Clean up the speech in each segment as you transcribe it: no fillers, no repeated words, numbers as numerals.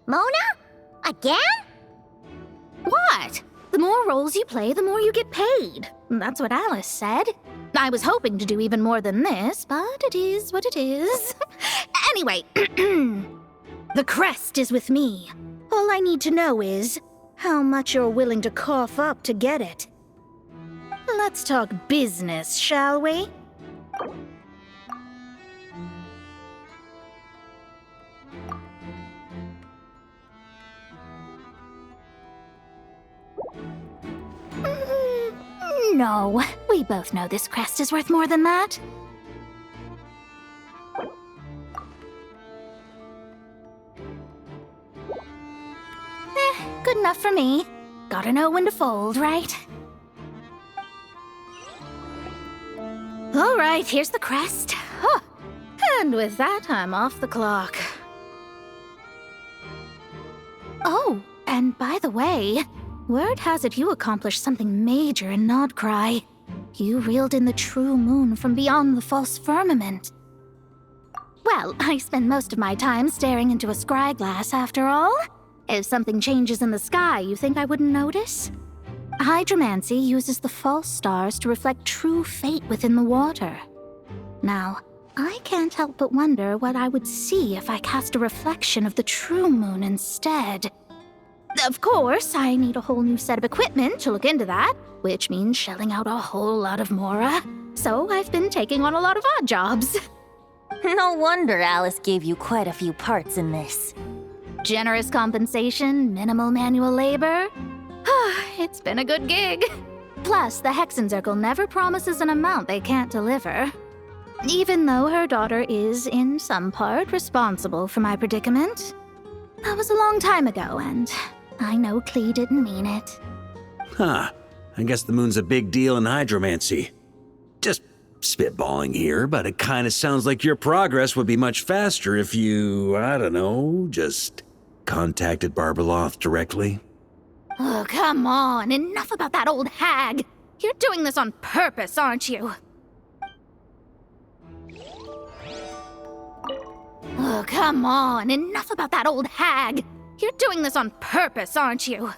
Mona? Again? What? The more roles you play, the more you get paid. That's what Alice said. I was hoping to do even more than this, but it is what it is. Anyway, the crest is with me. All I need to know is how much you're willing to cough up to get it. Let's talk business, shall we? No, we both know this crest is worth more than that. Good enough for me. Gotta know when to fold, right? All right, here's the crest. Huh. And with that, I'm off the clock. Oh, and by the way, word has it you accomplished something major in Nodcry. You reeled in the true moon from beyond the false firmament. Well, I spend most of my time staring into a scry glass after all. If something changes in the sky, you think I wouldn't notice? Hydromancy uses the false stars to reflect true fate within the water. Now, I can't help but wonder what I would see if I cast a reflection of the true moon instead. Of course, I need a whole new set of equipment to look into that, which means shelling out a whole lot of mora. So I've been taking on a lot of odd jobs. No wonder Alice gave you quite a few parts in this. Generous compensation, minimal manual labor. It's been a good gig. Plus, the Hexen Circle never promises an amount they can't deliver. Even though her daughter is, in some part, responsible for my predicament. That was a long time ago, and I know Klee didn't mean it. Huh. I guess the moon's a big deal in hydromancy. Just spitballing here, but it kind of sounds like your progress would be much faster if you, I don't know, just contacted Barbeloth directly. Oh, come on. Enough about that old hag. You're doing this on purpose, aren't you? Oh, come on. Enough about that old hag. You're doing this on purpose, aren't you?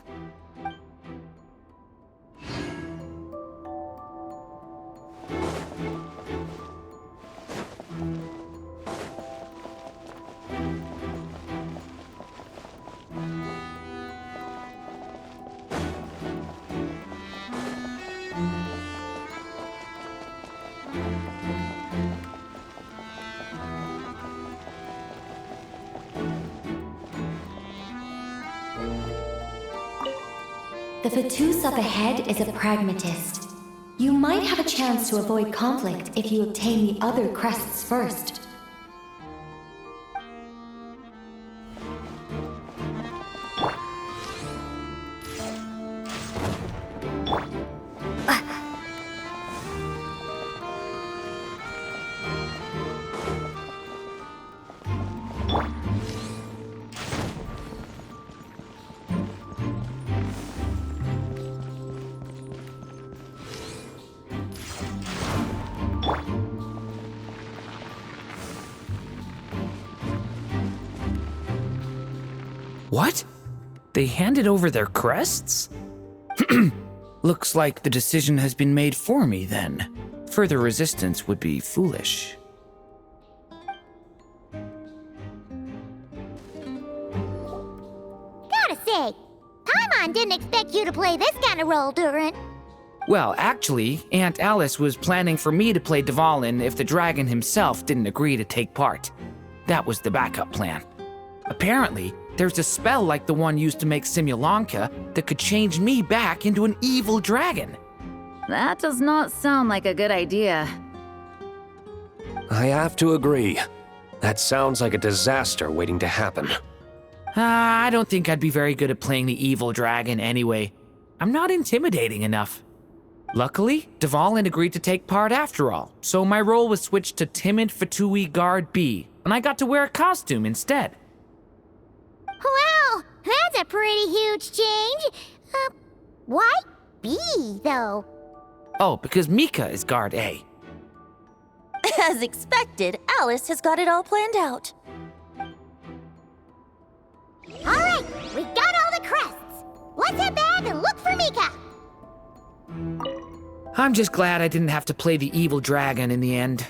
The Fatus up ahead is a pragmatist. You might have a chance to avoid conflict if you obtain the other crests first. What? They handed over their crests? Looks like the decision has been made for me then. Further resistance would be foolish. Gotta say, Paimon didn't expect you to play this kind of role, Durin. Well, actually, Aunt Alice was planning for me to play Dvalin if the dragon himself didn't agree to take part. That was the backup plan. Apparently, there's a spell like the one used to make Simulanka that could change me back into an evil dragon. That does not sound like a good idea. I have to agree. That sounds like a disaster waiting to happen. I don't think I'd be very good at playing the evil dragon anyway. I'm not intimidating enough. Luckily, Dvalin agreed to take part after all, so my role was switched to Timid Fatui Guard B, and I got to wear a costume instead. Well, that's a pretty huge change. Why B, though? Oh, because Mika is Guard A. As expected, Alice has got it all planned out. All Right, we got all the crests. Let's head back and look for Mika. I'm just glad I didn't have to play the evil dragon in the end.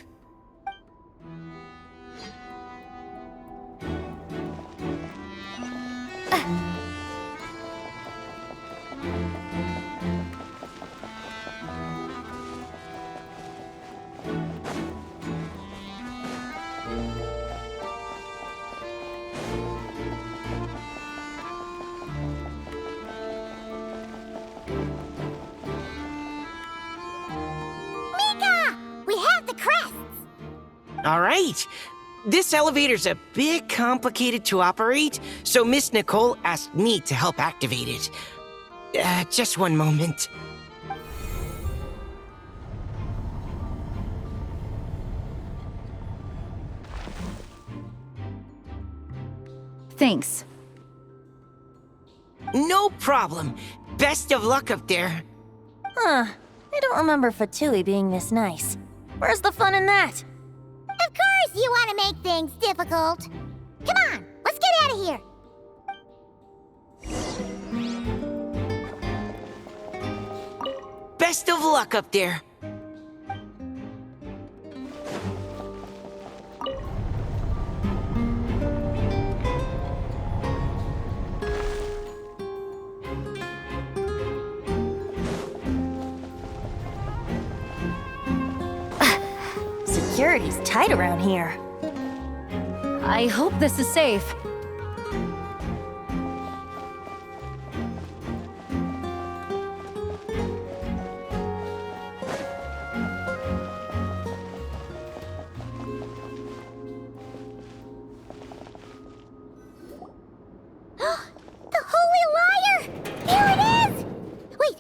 Mika! We have the crests. All right. This elevator's a bit complicated to operate, so Miss Nicole asked me to help activate it. Just one moment. Thanks. No problem. Best of luck up there. Huh. I don't remember Fatui being this nice. Where's the fun in that? Of course you want to make things difficult. Come on, let's get out of here. Best of luck up there. Security's tight around here. I hope this is safe. The Holy Liar! Here it is! Wait,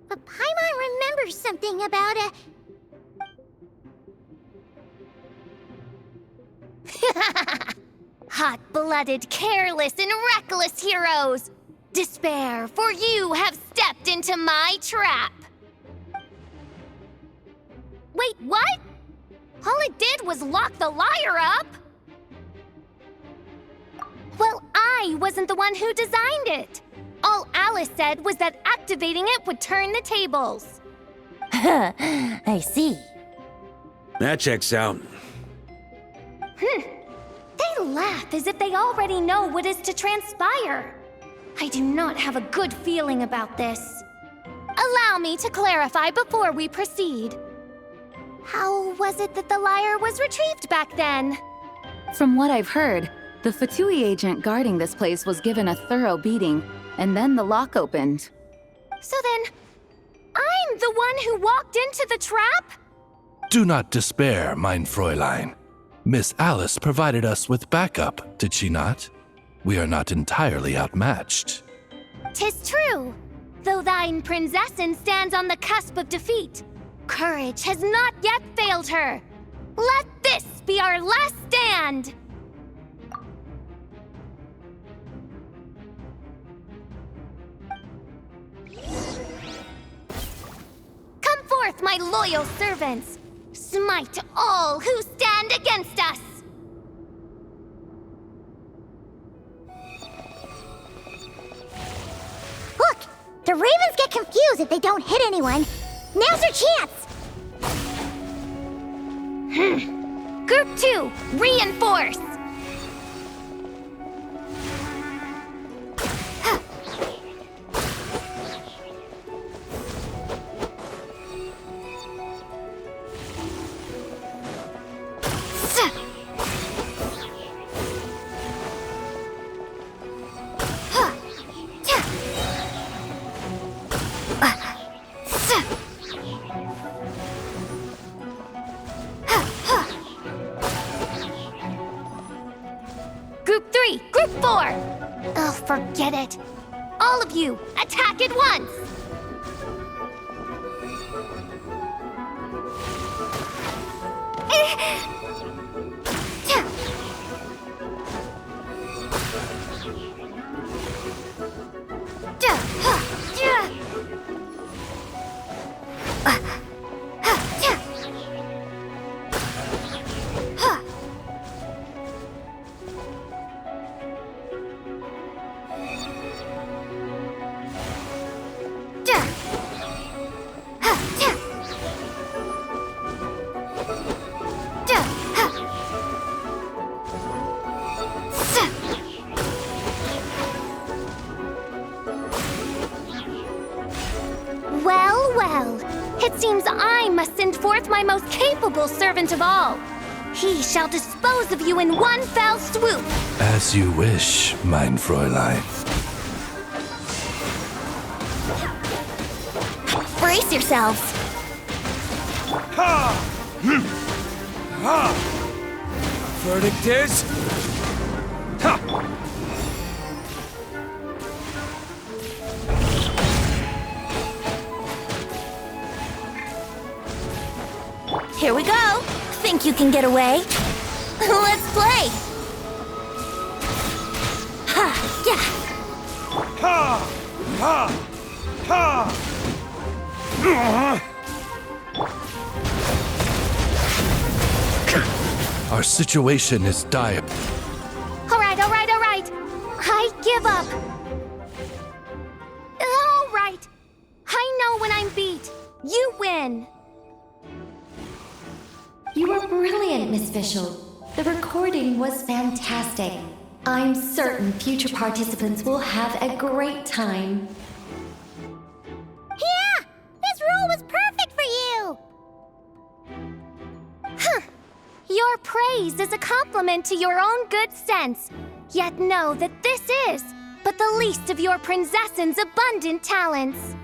but Paimon remembers something about a... Hot-blooded, careless, and reckless heroes! Despair, for you have stepped into my trap! Wait, what? All it did was lock the liar up! Well, I wasn't the one who designed it! All Alice said was that activating it would turn the tables. I see. That checks out. They laugh as if they already know what is to transpire. I do not have a good feeling about this. Allow me to clarify before we proceed. How was it that the lyre was retrieved back then? From what I've heard, the Fatui agent guarding this place was given a thorough beating, and then the lock opened. So then, I'm the one who walked into the trap? Do not despair, mein Fräulein. Miss Alice provided us with backup, did she not? We are not entirely outmatched. 'Tis true. Though thine Prinzessin stands on the cusp of defeat, courage has not yet failed her. Let this be our last stand! Come forth, my loyal servants! Smite all who stand against us! Look! The Ravens get confused if they don't hit anyone. Now's your chance! Group 2, reinforce! Group 3, Group 4! Oh, forget it. All of you, attack at once! Well, it seems I must send forth my most capable servant of all. He shall dispose of you in one fell swoop. As you wish, mein Fräulein. Brace yourselves. Verdict is... Here we go. Think you can get away? Let's play. Ha! Yeah. Our situation is dire. All right. I give up. All right. I know when I'm beat. You win. You were brilliant, Miss Fischl. The recording was fantastic. I'm certain future participants will have a great time. Yeah! This role was perfect for you! Huh. Your praise is a compliment to your own good sense. Yet know that this is but the least of your princess's abundant talents.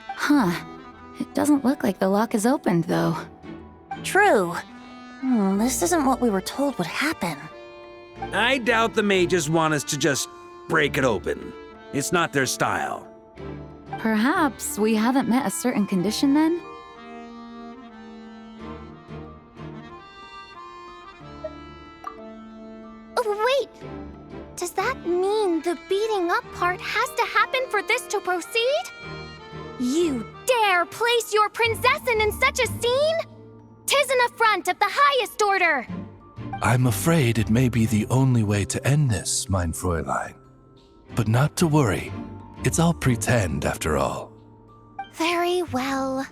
Huh. It doesn't look like the lock is opened, though. True. This isn't what we were told would happen. I doubt the mages want us to just break it open. It's not their style. Perhaps we haven't met a certain condition then? Oh, wait! Does that mean the beating up part has to happen for this to proceed? You dare place your princessin in such a scene? 'Tis an affront of the highest order! I'm afraid it may be the only way to end this, mein Fräulein. But not to worry. It's all pretend, after all. Very well.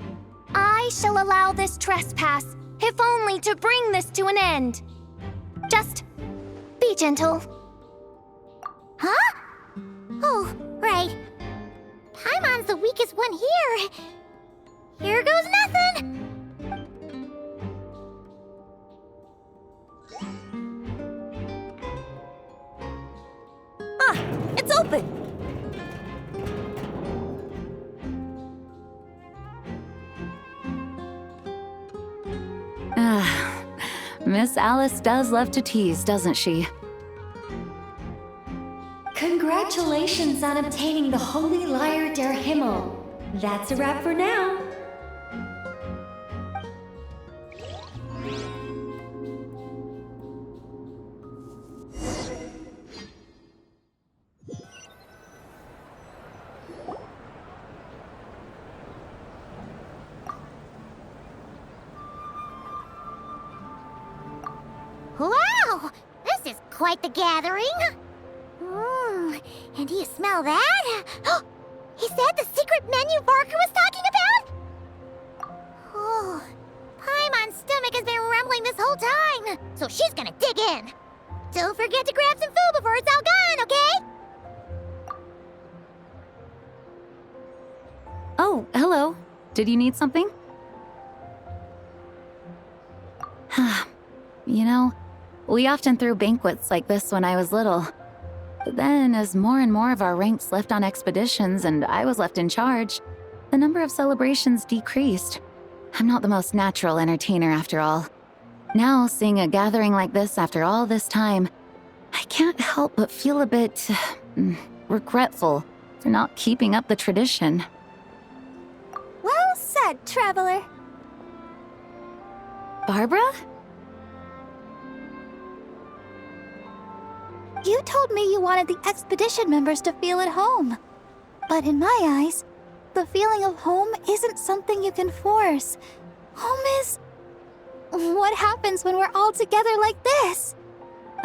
I shall allow this trespass, if only to bring this to an end. Just be gentle. Huh? Oh, right. Paimon's the weakest one here. Here goes nothing. It's open! Miss Alice does love to tease, doesn't she? Congratulations on obtaining the Holy Lyre der Himmel. That's a wrap for now. Wow! This is quite the gathering. And do you smell that? Is that the secret menu Barker was talking about? Oh, Paimon's stomach has been rumbling this whole time, so she's gonna dig in. Don't forget to grab some food before it's all gone, okay? Oh, hello. Did you need something? You know, we often threw banquets like this when I was little. But then, as more and more of our ranks left on expeditions and I was left in charge, the number of celebrations decreased. I'm not the most natural entertainer after all. Now, seeing a gathering like this after all this time, I can't help but feel a bit regretful for not keeping up the tradition. Well said, traveler. Barbara? You told me you wanted the expedition members to feel at home. But in my eyes, the feeling of home isn't something you can force. Home is... what happens when we're all together like this?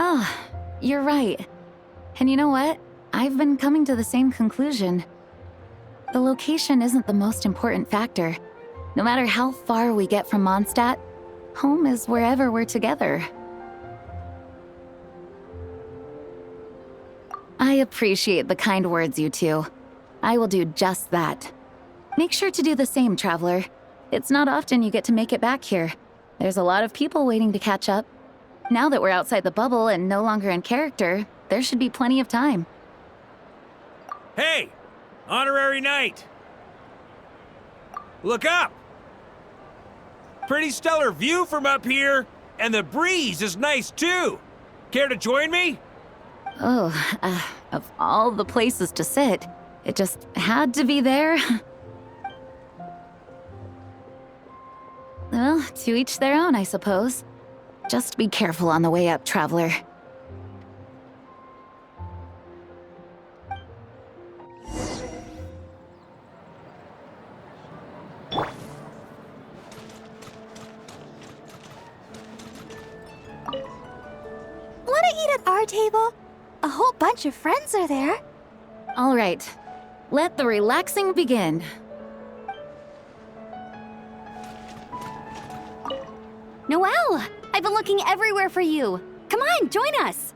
Oh, you're right. And you know what? I've been coming to the same conclusion. The location isn't the most important factor. No matter how far we get from Mondstadt, home is wherever we're together. I appreciate the kind words, you two. I will do just that. Make sure to do the same, Traveler. It's not often you get to make it back here. There's a lot of people waiting to catch up. Now that we're outside the bubble and no longer in character, there should be plenty of time. Hey! Honorary Knight! Look up! Pretty stellar view from up here, and the breeze is nice too. Care to join me? Oh, of all the places to sit, it just had to be there. Well, to each their own, I suppose. Just be careful on the way up, Traveler. Wanna eat at our table? A whole bunch of friends are there. All right, let the relaxing begin. Noelle! I've been looking everywhere for you. Come on, join us.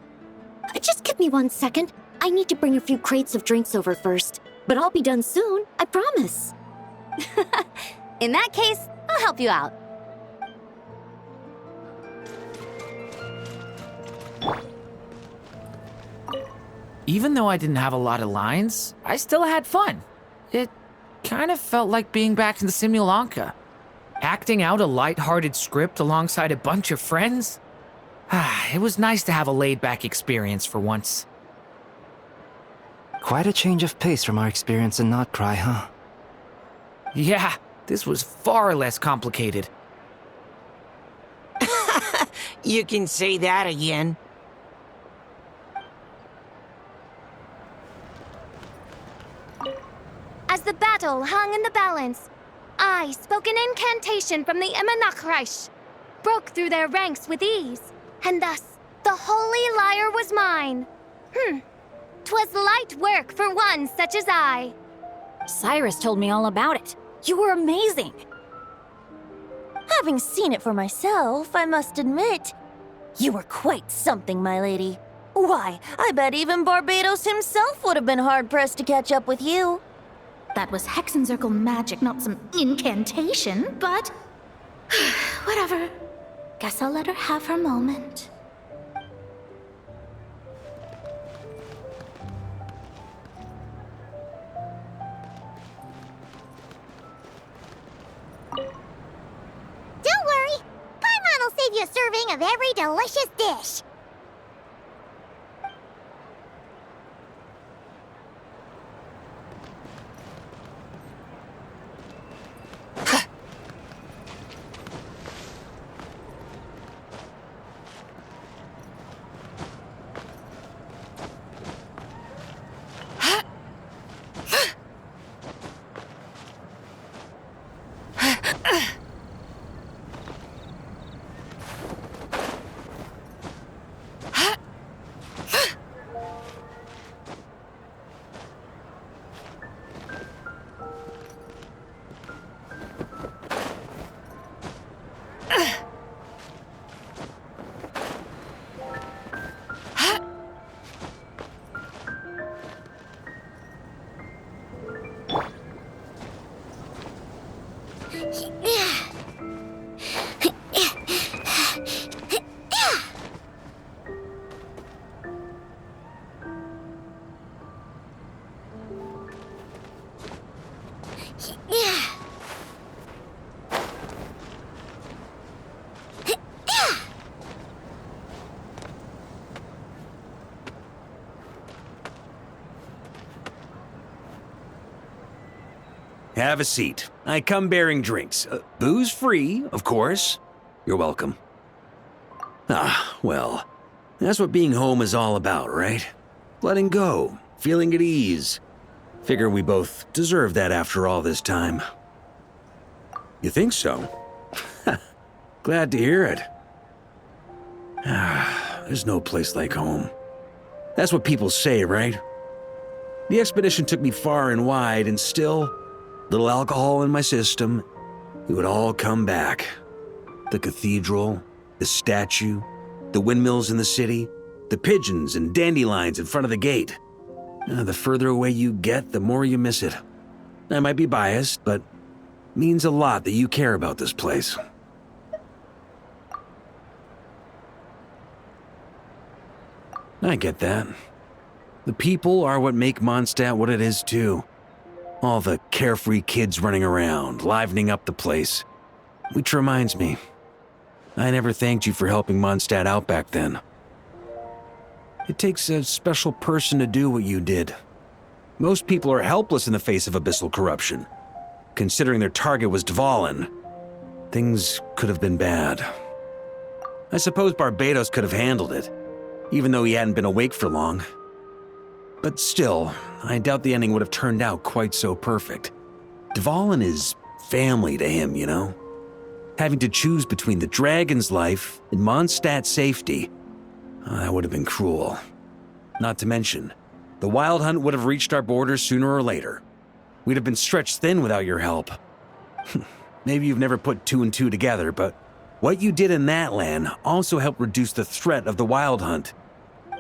Just give me 1 second. I need to bring a few crates of drinks over first. But I'll be done soon, I promise. In that case, I'll help you out. Even though I didn't have a lot of lines, I still had fun. It kind of felt like being back in the Simulanka. Acting out a light-hearted script alongside a bunch of friends? It was nice to have a laid-back experience for once. Quite a change of pace from our experience in Not Cry, huh? Yeah, this was far less complicated. You can say that again. As the battle hung in the balance, I spoke an incantation from the Imanakreich, broke through their ranks with ease, and thus the holy lyre was mine. 'Twas light work for one such as I. Cyrus told me all about it. You were amazing. Having seen it for myself, I must admit, you were quite something, my lady. Why, I bet even Barbados himself would have been hard-pressed to catch up with you. That was Hexencircle magic, not some incantation, but... whatever. Guess I'll let her have her moment. Don't worry, Paimon will save you a serving of every delicious dish. Have a seat. I come bearing drinks. Booze free, of course. You're welcome. Well, that's what being home is all about, right? Letting go, feeling at ease. Figure we both deserve that after all this time. You think so? Glad to hear it. There's no place like home. That's what people say, right? The expedition took me far and wide, and still, little alcohol in my system, it would all come back. The cathedral, the statue, the windmills in the city, the pigeons and dandelions in front of the gate. The further away you get, the more you miss it. I might be biased, but means a lot that you care about this place. I get that. The people are what make Mondstadt what it is, too. All the carefree kids running around, livening up the place. Which reminds me, I never thanked you for helping Mondstadt out back then. It takes a special person to do what you did. Most people are helpless in the face of abyssal corruption. Considering their target was Dvalin, things could have been bad. I suppose Barbados could have handled it, even though he hadn't been awake for long. But still, I doubt the ending would have turned out quite so perfect. Dvalin is family to him, you know? Having to choose between the dragon's life and Mondstadt's safety, that would have been cruel. Not to mention, the Wild Hunt would have reached our borders sooner or later. We'd have been stretched thin without your help. Maybe you've never put two and two together, but what you did in Natlan also helped reduce the threat of the Wild Hunt.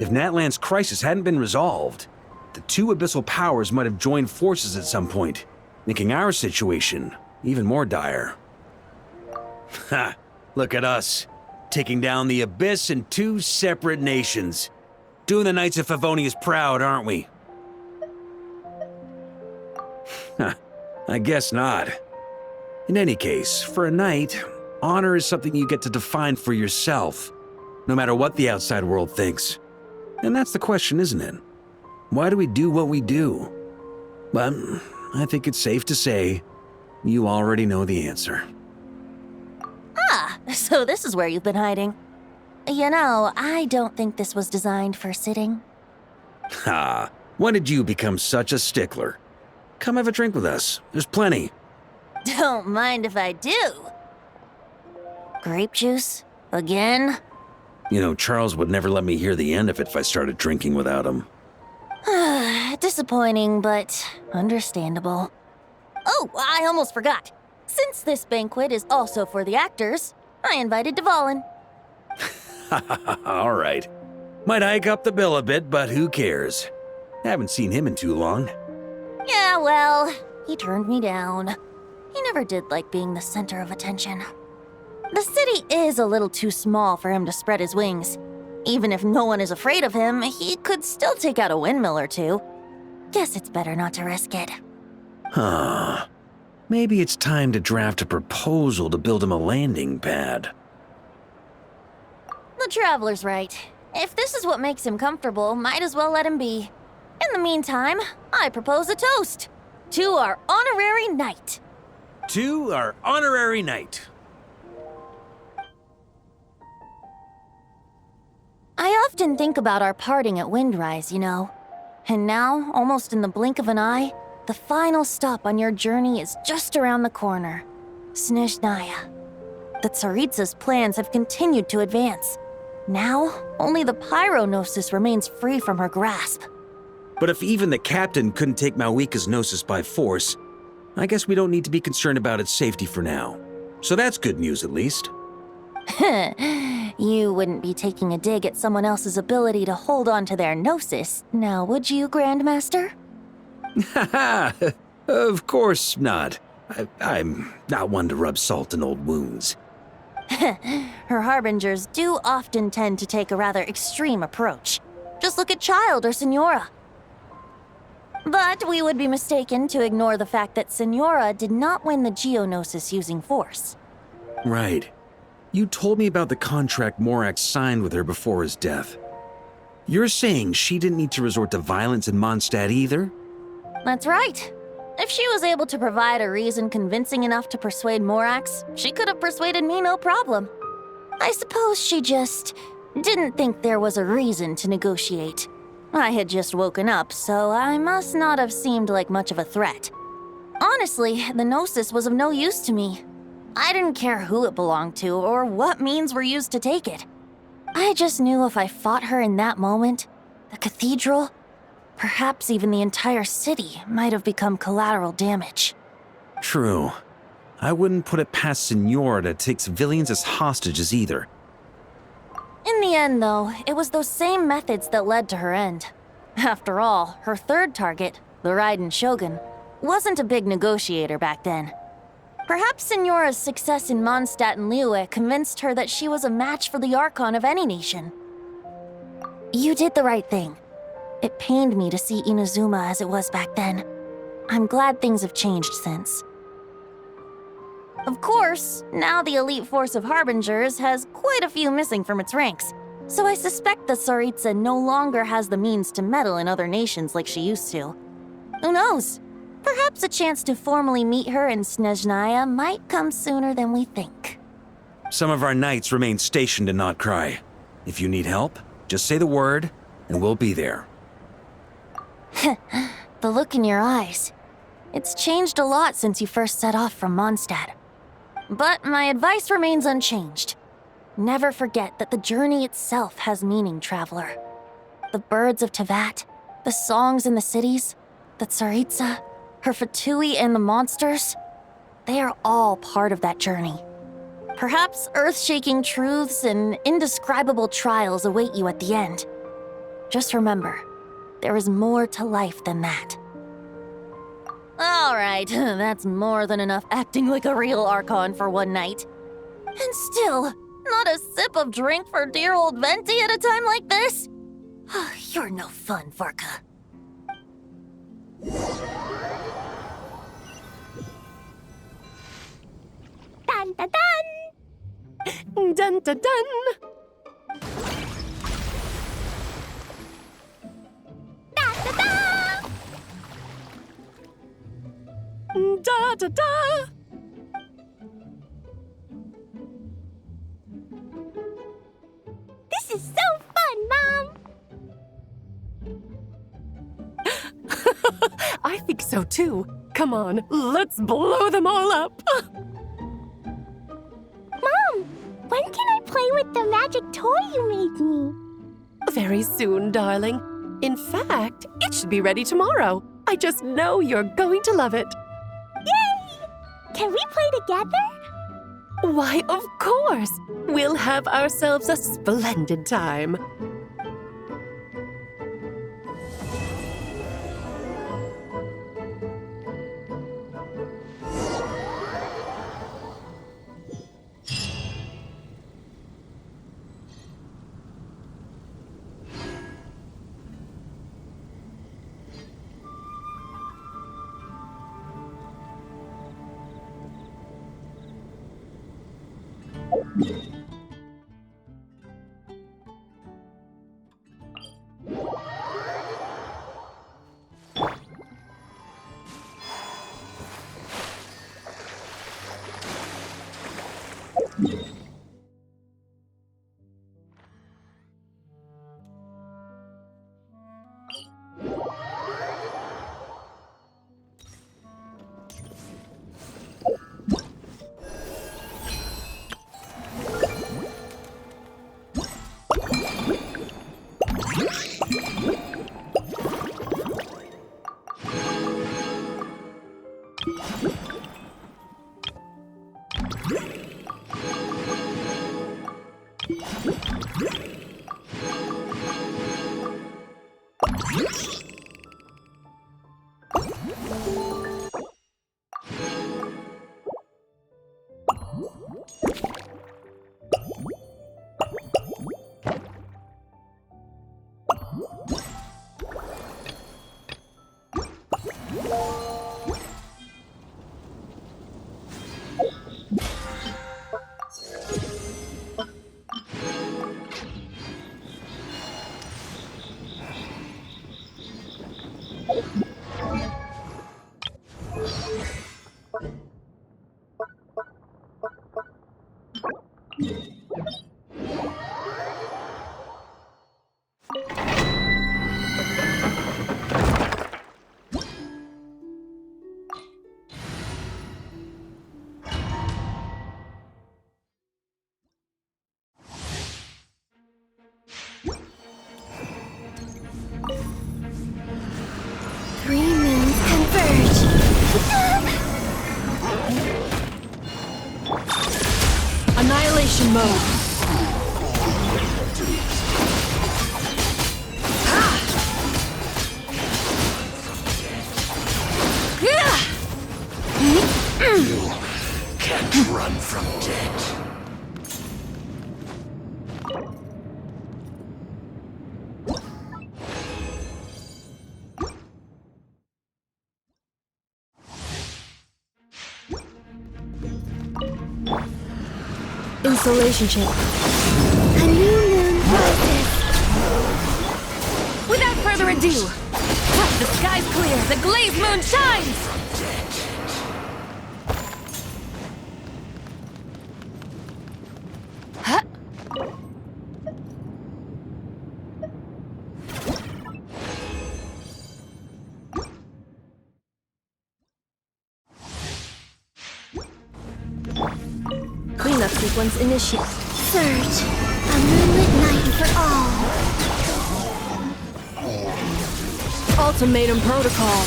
If Natlan's crisis hadn't been resolved, the two abyssal powers might have joined forces at some point, making our situation even more dire. Ha! Look at us, taking down the Abyss in two separate nations. Doing the Knights of Favonius proud, aren't we? I guess not. In any case, for a knight, honor is something you get to define for yourself, no matter what the outside world thinks. And that's the question, isn't it? Why do we do what we do? But I think it's safe to say you already know the answer. Ah, so this is where you've been hiding. You know, I don't think this was designed for sitting. Ha! When did you become such a stickler? Come have a drink with us. There's plenty. Don't mind if I do. Grape juice? Again? You know, Charles would never let me hear the end of it if I started drinking without him. Disappointing, but understandable. Oh, I almost forgot. Since this banquet is also for the actors, I invited Dvalin. All right. Might hike up the bill a bit, but who cares? Haven't seen him in too long. Yeah, well, he turned me down. He never did like being the center of attention. The city is a little too small for him to spread his wings. Even if no one is afraid of him, he could still take out a windmill or two. Guess it's better not to risk it. Huh. Maybe it's time to draft a proposal to build him a landing pad. The Traveler's right. If this is what makes him comfortable, might as well let him be. In the meantime, I propose a toast to our honorary knight. To our honorary knight. I often think about our parting at Windrise, you know. And now, almost in the blink of an eye, the final stop on your journey is just around the corner. Snezhnaya. The Tsaritsa's plans have continued to advance. Now, only the Pyronosis remains free from her grasp. But if even the captain couldn't take Malwika's Gnosis by force, I guess we don't need to be concerned about its safety for now. So that's good news, at least. You wouldn't be taking a dig at someone else's ability to hold on to their Gnosis, now would you, Grandmaster? Haha, of course not. I'm not one to rub salt in old wounds. Her harbingers do often tend to take a rather extreme approach. Just look at Child or Senora. But we would be mistaken to ignore the fact that Senora did not win the Geonosis using force. Right. You told me about the contract Morax signed with her before his death. You're saying she didn't need to resort to violence in Mondstadt either? That's right. If she was able to provide a reason convincing enough to persuade Morax, she could have persuaded me no problem. I suppose she just didn't think there was a reason to negotiate. I had just woken up, so I must not have seemed like much of a threat. Honestly, the Gnosis was of no use to me. I didn't care who it belonged to or what means were used to take it. I just knew if I fought her in that moment, the cathedral, perhaps even the entire city, might have become collateral damage. True. I wouldn't put it past Senora to take civilians as hostages either. In the end, though, it was those same methods that led to her end. After all, her third target, the Raiden Shogun, wasn't a big negotiator back then. Perhaps Signora's success in Mondstadt and Liyue convinced her that she was a match for the Archon of any nation. You did the right thing. It pained me to see Inazuma as it was back then. I'm glad things have changed since. Of course, now the elite force of Harbingers has quite a few missing from its ranks, so I suspect that Tsaritsa no longer has the means to meddle in other nations like she used to. Who knows? Perhaps a chance to formally meet her in Snezhnaya might come sooner than we think. Some of our knights remain stationed in Notcry. If you need help, just say the word, and we'll be there. The look in your eyes. It's changed a lot since you first set off from Mondstadt. But my advice remains unchanged. Never forget that the journey itself has meaning, traveler. The birds of Tevat, the songs in the cities, the Tsaritsa, her Fatui and the monsters, they are all part of that journey. Perhaps earth-shaking truths and indescribable trials await you at the end. Just remember, there is more to life than that. All right, that's more than enough acting like a real Archon for one night. And still, not a sip of drink for dear old Venti at a time like this? You're no fun, Varka. Dun dun dun! Dun dun dun! Da da da! Da da da! This is so fun, Mom! I think so too. Come on, let's blow them all up! Mom, when can I play with the magic toy you made me? Very soon, darling. In fact, it should be ready tomorrow. I just know you're going to love it. Yay! Can we play together? Why, of course! We'll have ourselves a splendid time. Three moons converge. Annihilation mode. Yeah! Can't run from death. Insulation chip. A new moon rises. Without further ado, the sky's clear, the glazed moon shines! Huh? Cleanup sequence initiated. Surge. A moonlit night for all. Ultimatum protocol.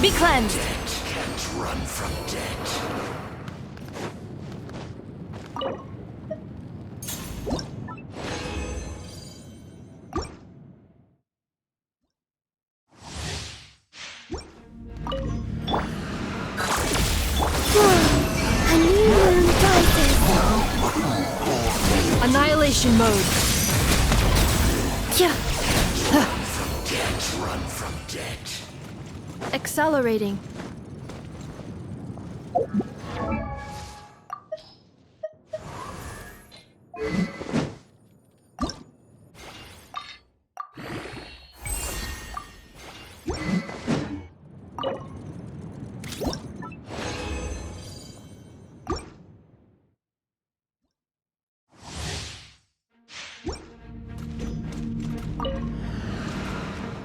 Be cleansed! Can't run from death. A new moon rises. Annihilation mode. Yeah. Can't run from death. Accelerating.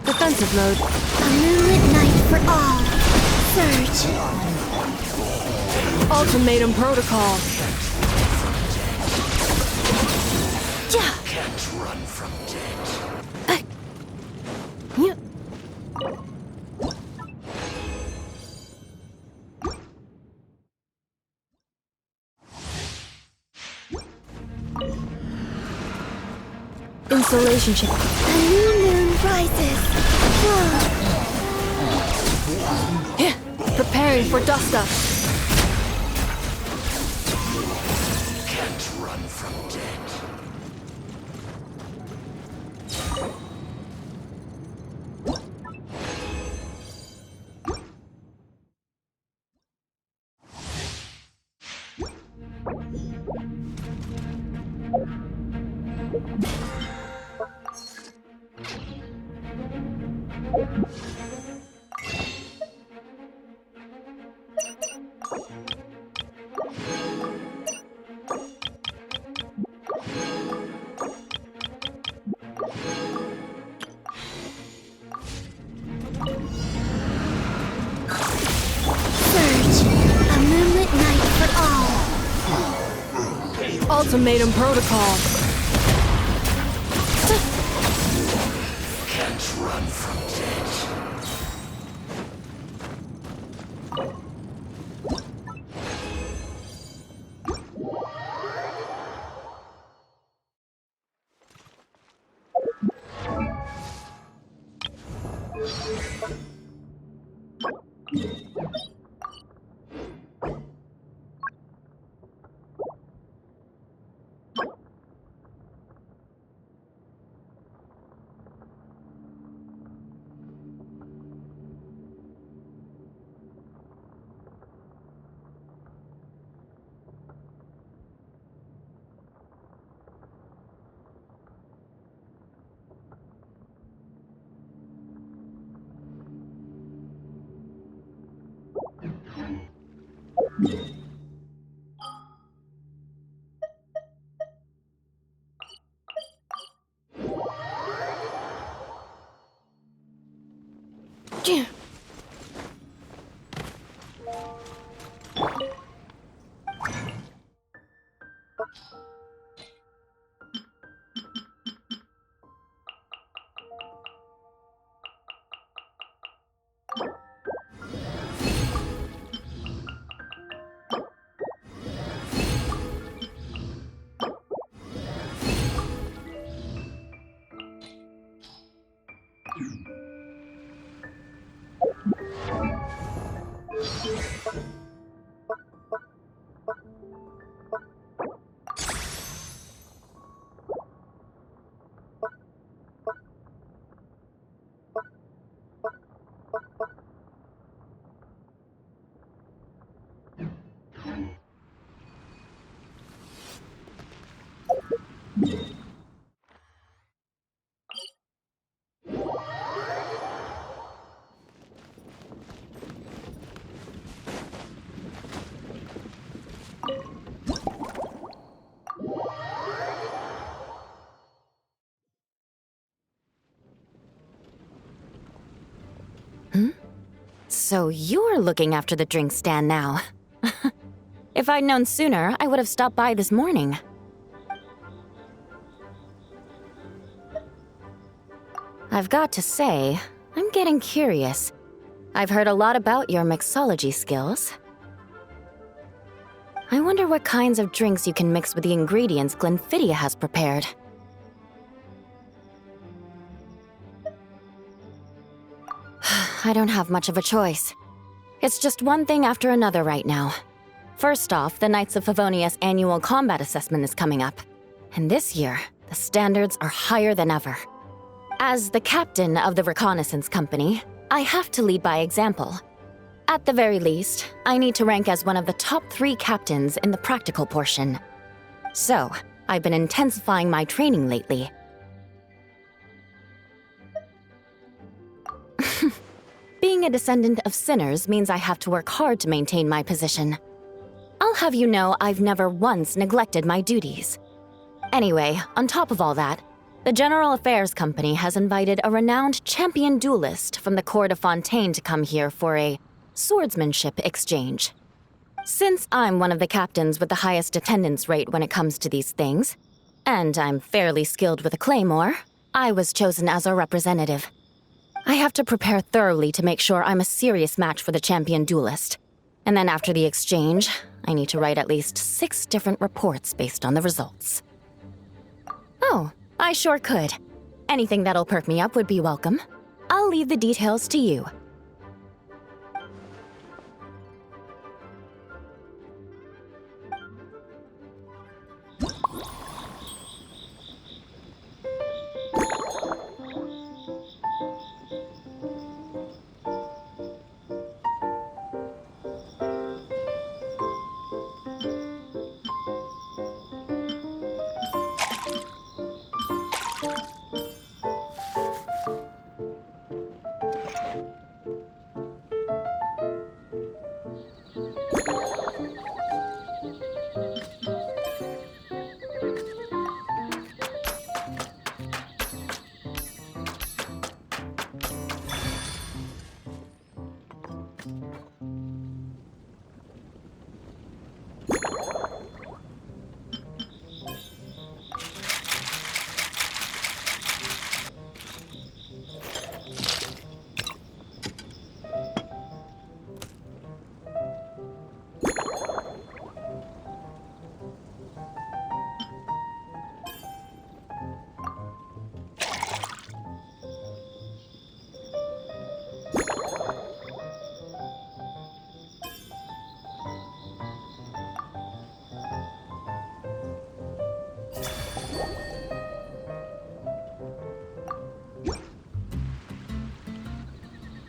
Defensive mode. A moonlit night for all. Surge. Ultimatum protocol. Yeah. Can't run from death. Yeah. Insulation chip. A new moon rises. Yeah. Preparing for dust up. Can't run from death. Surge. A moonlit night for all. Ultimatum protocol. Can't run from death. Yeah. So you're looking after the drink stand now. If I'd known sooner, I would have stopped by this morning. I've got to say, I'm getting curious. I've heard a lot about your mixology skills. I wonder what kinds of drinks you can mix with the ingredients Glenfiddia has prepared. I don't have much of a choice. It's just one thing after another right now. First off, the Knights of Favonius annual combat assessment is coming up. And this year, the standards are higher than ever. As the captain of the reconnaissance company, I have to lead by example. At the very least, I need to rank as one of the top 3 captains in the practical portion. So, I've been intensifying my training lately. Being a descendant of sinners means I have to work hard to maintain my position. I'll have you know I've never once neglected my duties. Anyway, on top of all that, the General Affairs Company has invited a renowned champion duelist from the Court of Fontaine to come here for a swordsmanship exchange. Since I'm one of the captains with the highest attendance rate when it comes to these things, and I'm fairly skilled with a claymore, I was chosen as our representative. I have to prepare thoroughly to make sure I'm a serious match for the champion duelist. And then after the exchange, I need to write at least 6 different reports based on the results. Oh, I sure could. Anything that'll perk me up would be welcome. I'll leave the details to you.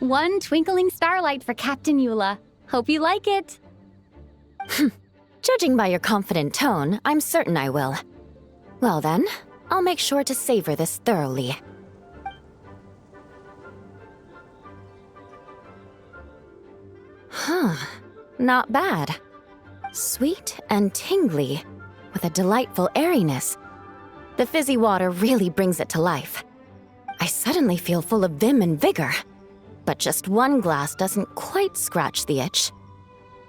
One twinkling starlight for Captain Eula. Hope you like it. Judging by your confident tone, I'm certain I will. Well then, I'll make sure to savor this thoroughly. Huh, not bad. Sweet and tingly, with a delightful airiness. The fizzy water really brings it to life. I suddenly feel full of vim and vigor. But just one glass doesn't quite scratch the itch.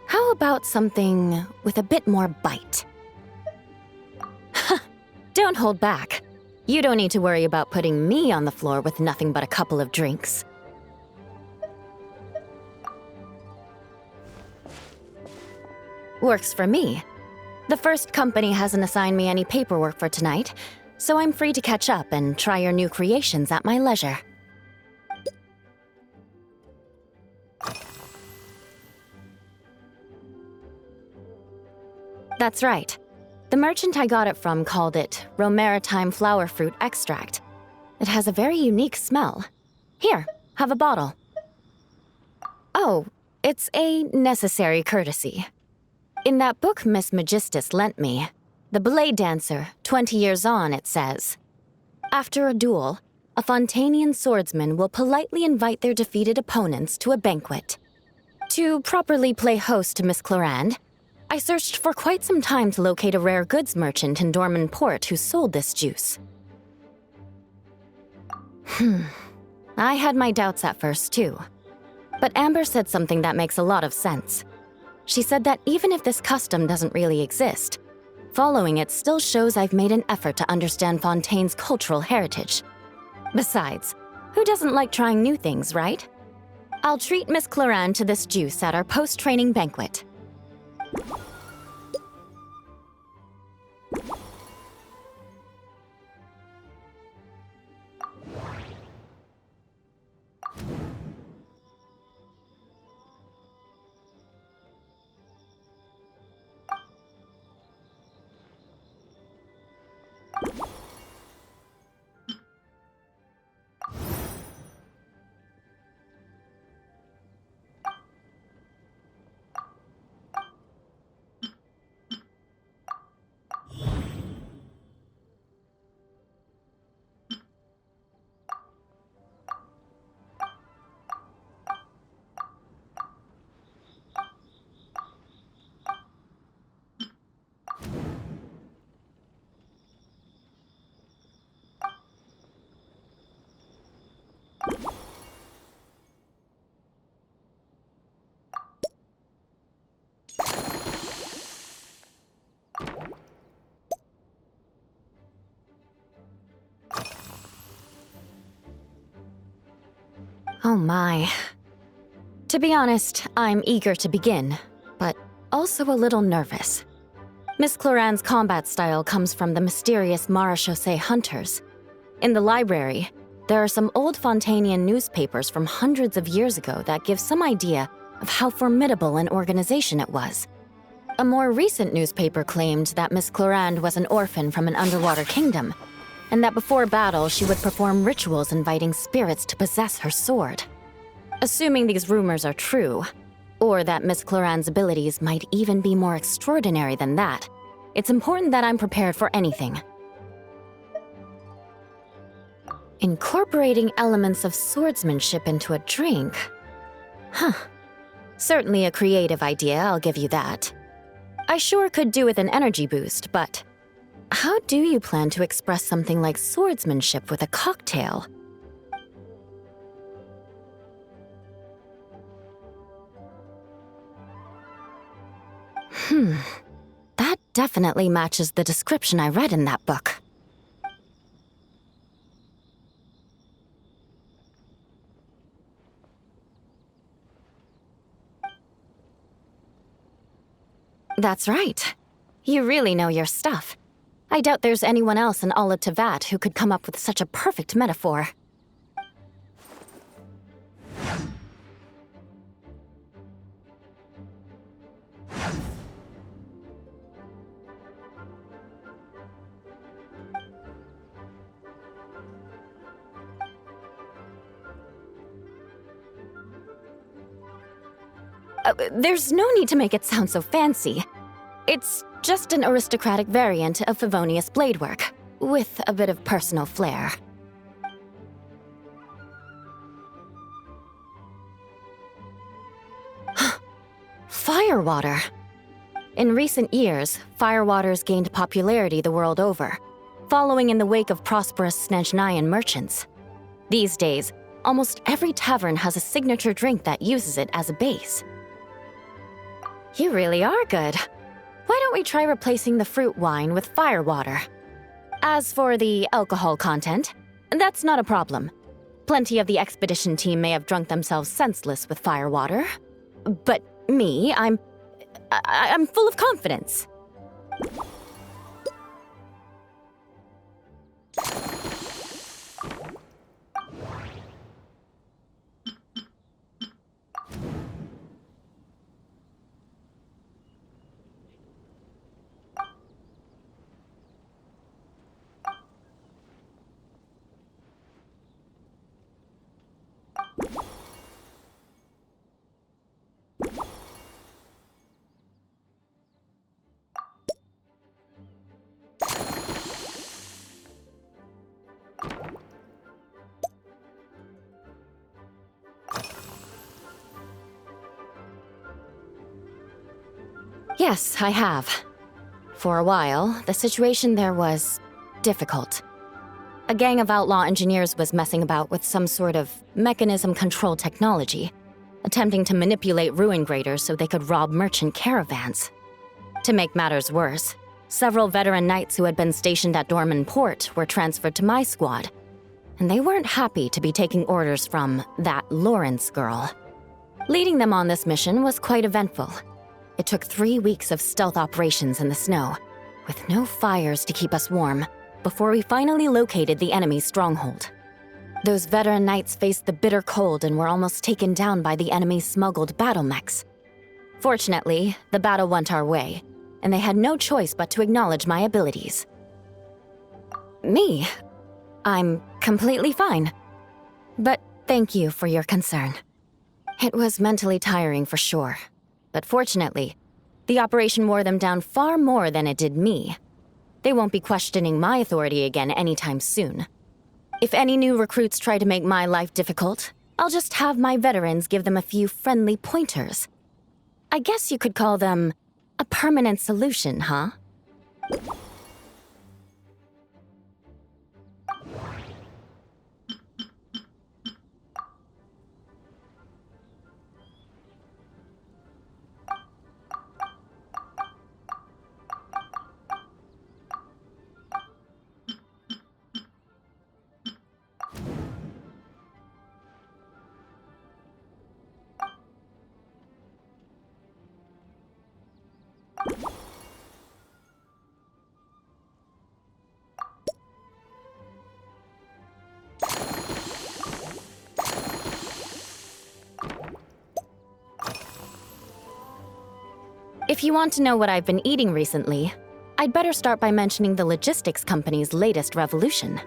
How about something with a bit more bite? Don't hold back. You don't need to worry about putting me on the floor with nothing but a couple of drinks. Works for me. The first company hasn't assigned me any paperwork for tonight, so I'm free to catch up and try your new creations at my leisure. That's right. The merchant I got it from called it Romaritime flower fruit extract. It has a very unique smell. Here, have a bottle. Oh, it's a necessary courtesy. In that book Miss Magistus lent me, The Blade Dancer, 20 Years On, it says, after a duel, a Fontanian swordsman will politely invite their defeated opponents to a banquet. To properly play host to Miss Clorand, I searched for quite some time to locate a rare goods merchant in Dorman Port who sold this juice. I had my doubts at first, too. But Amber said something that makes a lot of sense. She said that even if this custom doesn't really exist, following it still shows I've made an effort to understand Fontaine's cultural heritage. Besides, who doesn't like trying new things, right? I'll treat Miss Clorand to this juice at our post-training banquet. Oh my. To be honest, I'm eager to begin, but also a little nervous. Miss Clorand's combat style comes from the mysterious Marechaussee hunters. In the library, there are some old Fontanian newspapers from hundreds of years ago that give some idea of how formidable an organization it was. A more recent newspaper claimed that Miss Clorand was an orphan from an underwater kingdom, and that before battle she would perform rituals inviting spirits to possess her sword. Assuming these rumors are true, or that Miss Clorand's abilities might even be more extraordinary than that, it's important that I'm prepared for anything. Incorporating elements of swordsmanship into a drink? Huh. Certainly a creative idea, I'll give you that. I sure could do with an energy boost, but how do you plan to express something like swordsmanship with a cocktail? That definitely matches the description I read in that book. That's right. You really know your stuff. I doubt there's anyone else in all of Tevat who could come up with such a perfect metaphor. There's no need to make it sound so fancy. It's just an aristocratic variant of Favonius bladework, with a bit of personal flair. Firewater. In recent years, firewaters gained popularity the world over, following in the wake of prosperous Snezhnayan merchants. These days, almost every tavern has a signature drink that uses it as a base. You really are good. Why don't we try replacing the fruit wine with firewater? As for the alcohol content, that's not a problem. Plenty of the expedition team may have drunk themselves senseless with firewater. But me, I'm full of confidence. Yes, I have. For a while, the situation there was difficult. A gang of outlaw engineers was messing about with some sort of mechanism control technology, attempting to manipulate ruin graders so they could rob merchant caravans. To make matters worse, several veteran knights who had been stationed at Dorman Port were transferred to my squad, and they weren't happy to be taking orders from that Lawrence girl. Leading them on this mission was quite eventful. It took 3 weeks of stealth operations in the snow, with no fires to keep us warm, before we finally located the enemy's stronghold. Those veteran knights faced the bitter cold and were almost taken down by the enemy's smuggled battle mechs. Fortunately, the battle went our way, and they had no choice but to acknowledge my abilities. Me? I'm completely fine. But thank you for your concern. It was mentally tiring for sure, but fortunately, the operation wore them down far more than it did me. They won't be questioning my authority again anytime soon. If any new recruits try to make my life difficult, I'll just have my veterans give them a few friendly pointers. I guess you could call them a permanent solution, huh? If you want to know what I've been eating recently, I'd better start by mentioning the logistics company's latest revolution.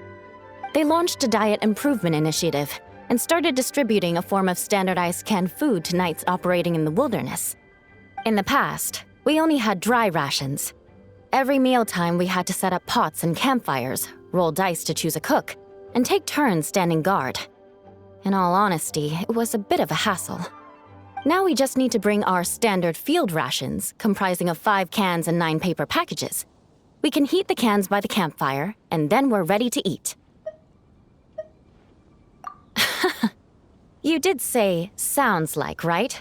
They launched a diet improvement initiative and started distributing a form of standardized canned food to knights operating in the wilderness. In the past, we only had dry rations. Every mealtime we had to set up pots and campfires, roll dice to choose a cook, and take turns standing guard. In all honesty, it was a bit of a hassle. Now we just need to bring our standard field rations, comprising of 5 cans and 9 paper packages. We can heat the cans by the campfire, and then we're ready to eat. You did say, sounds like, right?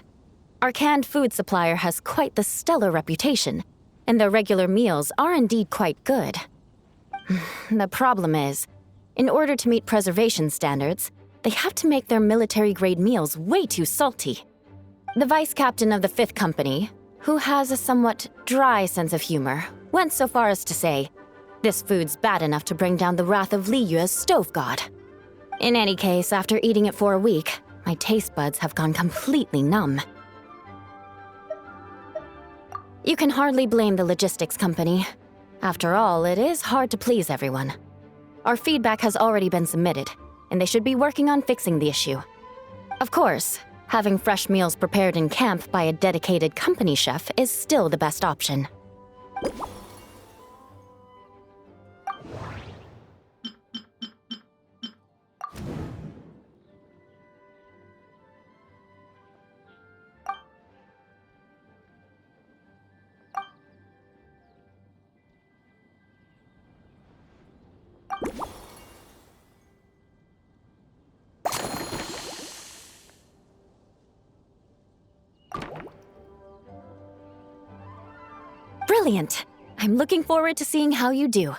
Our canned food supplier has quite the stellar reputation, and their regular meals are indeed quite good. The problem is, in order to meet preservation standards, they have to make their military-grade meals way too salty. The vice captain of the 5th Company, who has a somewhat dry sense of humor, went so far as to say, "This food's bad enough to bring down the wrath of Li Yue's stove god." In any case, after eating it for a week, my taste buds have gone completely numb. You can hardly blame the logistics company. After all, it is hard to please everyone. Our feedback has already been submitted, and they should be working on fixing the issue. Of course, having fresh meals prepared in camp by a dedicated company chef is still the best option. Brilliant! I'm looking forward to seeing how you do.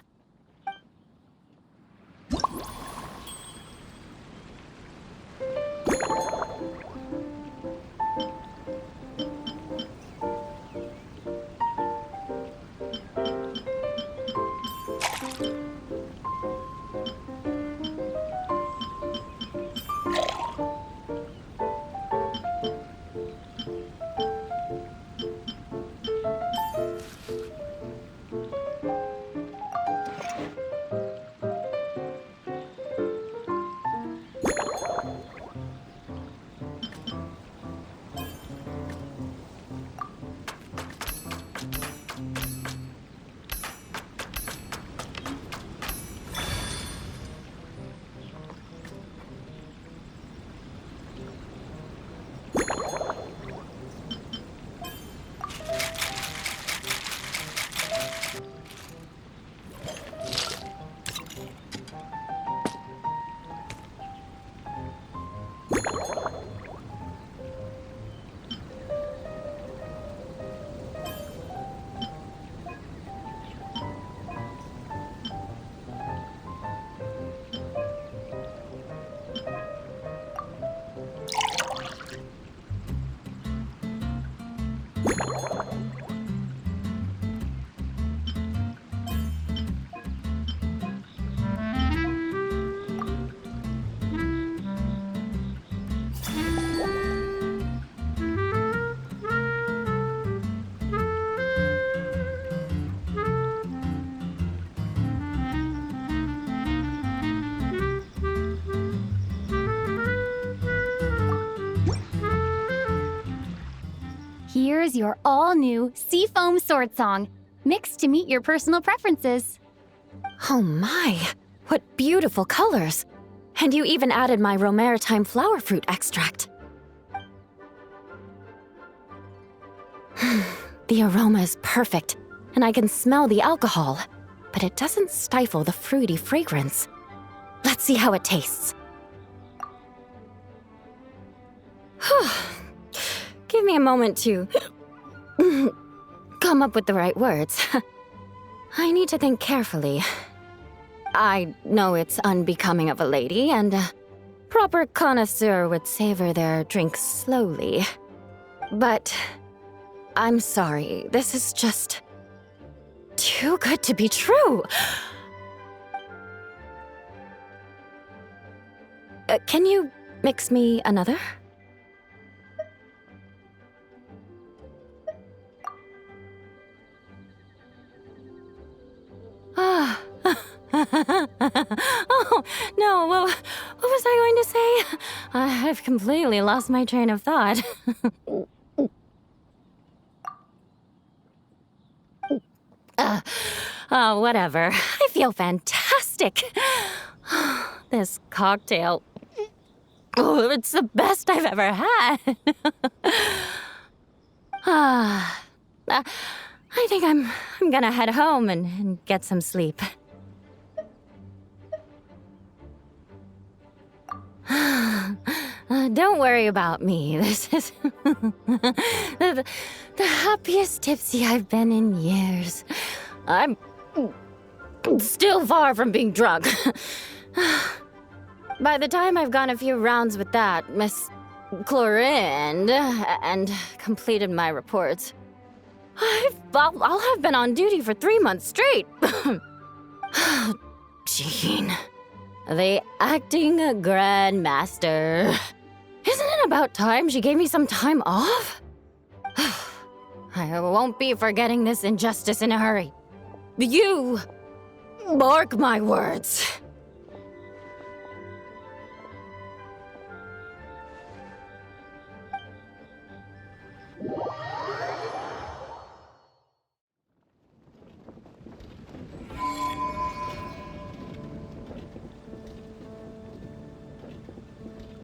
Here's your all-new Seafoam Sword Song, mixed to meet your personal preferences. Oh my, what beautiful colors! And you even added my romaritime flower fruit extract. The aroma is perfect, and I can smell the alcohol, but it doesn't stifle the fruity fragrance. Let's see how it tastes. Give me a moment to come up with the right words. I need to think carefully. I know it's unbecoming of a lady, and a proper connoisseur would savor their drink slowly. But I'm sorry, this is just too good to be true. Can you mix me another? Oh, no, what was I going to say? I've completely lost my train of thought. Oh, whatever. I feel fantastic. This cocktail. Oh, it's the best I've ever had. I think I'm gonna head home and get some sleep. Don't worry about me. This is the happiest tipsy I've been in years. I'm still far from being drunk. By the time I've gone a few rounds with that, Miss Chlorine, and completed my reports, I'll have been on duty for 3 months straight. Jean, the acting grandmaster. Isn't it about time she gave me some time off? I won't be forgetting this injustice in a hurry. You mark my words.